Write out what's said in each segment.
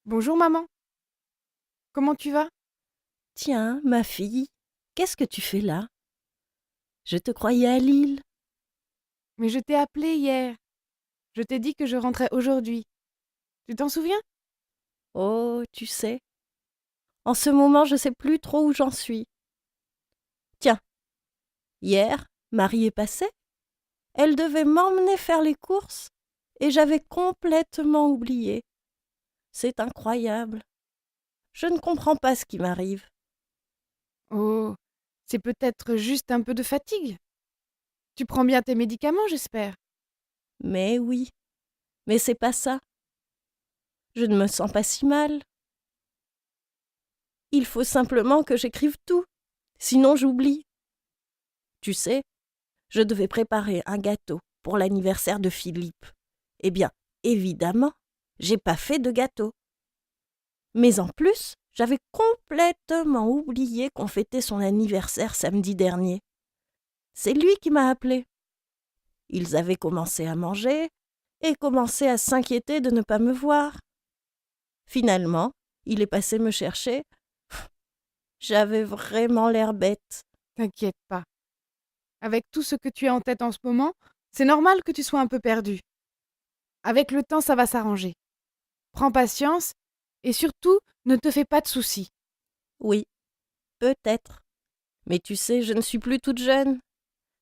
Bonjour maman, comment tu vas? Tiens, ma fille, qu'est-ce que tu fais là? Je te croyais à Lille. Mais je t'ai appelé hier. Je t'ai dit que je rentrais aujourd'hui. Tu t'en souviens? Oh, tu sais, en ce moment je sais plus trop où j'en suis. Tiens, hier, Marie est passée. Elle devait m'emmener faire les courses et j'avais complètement oublié. C'est incroyable. Je ne comprends pas ce qui m'arrive. Oh, c'est peut-être juste un peu de fatigue. Tu prends bien tes médicaments, j'espère. Mais oui, mais c'est pas ça. Je ne me sens pas si mal. Il faut simplement que j'écrive tout, sinon j'oublie. Tu sais, je devais préparer un gâteau pour l'anniversaire de Philippe. Eh bien, évidemment, j'ai pas fait de gâteau. Mais en plus, j'avais complètement oublié qu'on fêtait son anniversaire samedi dernier. C'est lui qui m'a appelé. Ils avaient commencé à manger et commencé à s'inquiéter de ne pas me voir. Finalement, il est passé me chercher. J'avais vraiment l'air bête. T'inquiète pas. Avec tout ce que tu as en tête en ce moment, c'est normal que tu sois un peu perdu. Avec le temps, ça va s'arranger. Prends patience et surtout, ne te fais pas de soucis. Oui, peut-être. Mais tu sais, je ne suis plus toute jeune.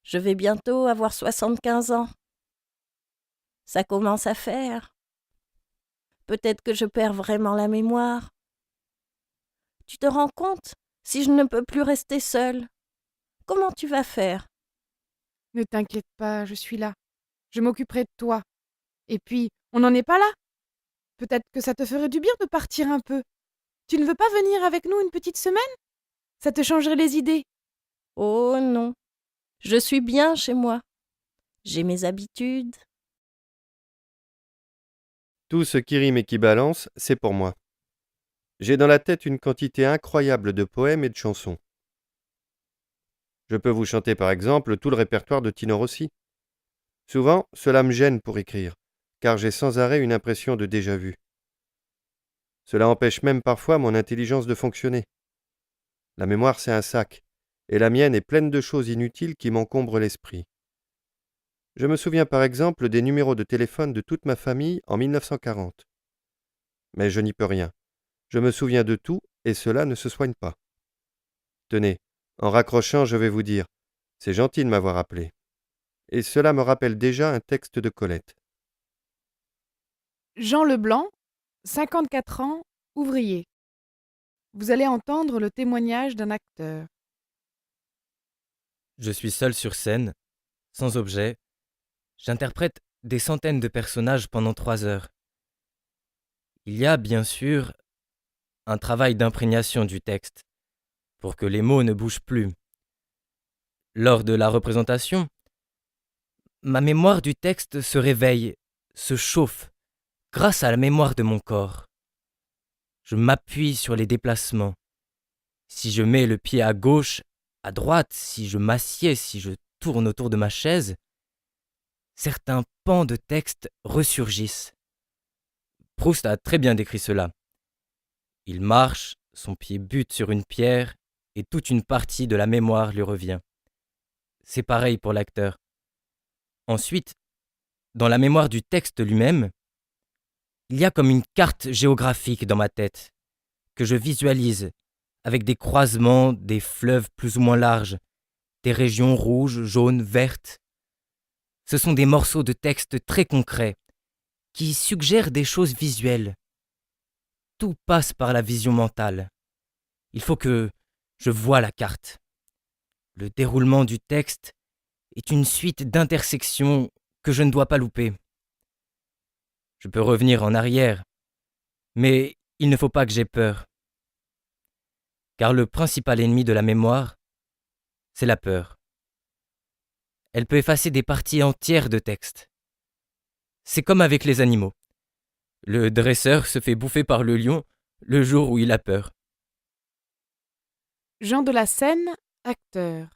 Je vais bientôt avoir 75 ans. Ça commence à faire. Peut-être que je perds vraiment la mémoire. Tu te rends compte? Si je ne peux plus rester seule, comment tu vas faire? Ne t'inquiète pas, je suis là. Je m'occuperai de toi. Et puis, on n'en est pas là. Peut-être que ça te ferait du bien de partir un peu. Tu ne veux pas venir avec nous une petite semaine? Ça te changerait les idées. Oh non, je suis bien chez moi. J'ai mes habitudes. Tout ce qui rime et qui balance, c'est pour moi. J'ai dans la tête une quantité incroyable de poèmes et de chansons. Je peux vous chanter par exemple tout le répertoire de Tino Rossi. Souvent, cela me gêne pour écrire, car j'ai sans arrêt une impression de déjà-vu. Cela empêche même parfois mon intelligence de fonctionner. La mémoire, c'est un sac, et la mienne est pleine de choses inutiles qui m'encombrent l'esprit. Je me souviens par exemple des numéros de téléphone de toute ma famille en 1940. Mais je n'y peux rien. Je me souviens de tout, et cela ne se soigne pas. Tenez, en raccrochant, je vais vous dire, c'est gentil de m'avoir appelé. Et cela me rappelle déjà un texte de Colette. Jean Leblanc, 54 ans, ouvrier. Vous allez entendre le témoignage d'un acteur. Je suis seul sur scène, sans objet. J'interprète des centaines de personnages pendant 3 heures. Il y a, bien sûr, un travail d'imprégnation du texte, pour que les mots ne bougent plus. Lors de la représentation, ma mémoire du texte se réveille, se chauffe, grâce à la mémoire de mon corps. Je m'appuie sur les déplacements. Si je mets le pied à gauche, à droite, si je m'assieds, si je tourne autour de ma chaise, certains pans de texte ressurgissent. Proust a très bien décrit cela. Il marche, son pied bute sur une pierre, et toute une partie de la mémoire lui revient. C'est pareil pour l'acteur. Ensuite, dans la mémoire du texte lui-même, il y a comme une carte géographique dans ma tête, que je visualise, avec des croisements, des fleuves plus ou moins larges, des régions rouges, jaunes, vertes. Ce sont des morceaux de texte très concrets, qui suggèrent des choses visuelles. Tout passe par la vision mentale. Il faut que je voie la carte. Le déroulement du texte est une suite d'intersections que je ne dois pas louper. Je peux revenir en arrière, mais il ne faut pas que j'aie peur. Car le principal ennemi de la mémoire, c'est la peur. Elle peut effacer des parties entières de texte. C'est comme avec les animaux. Le dresseur se fait bouffer par le lion le jour où il a peur. Jean de la Seine, acteur.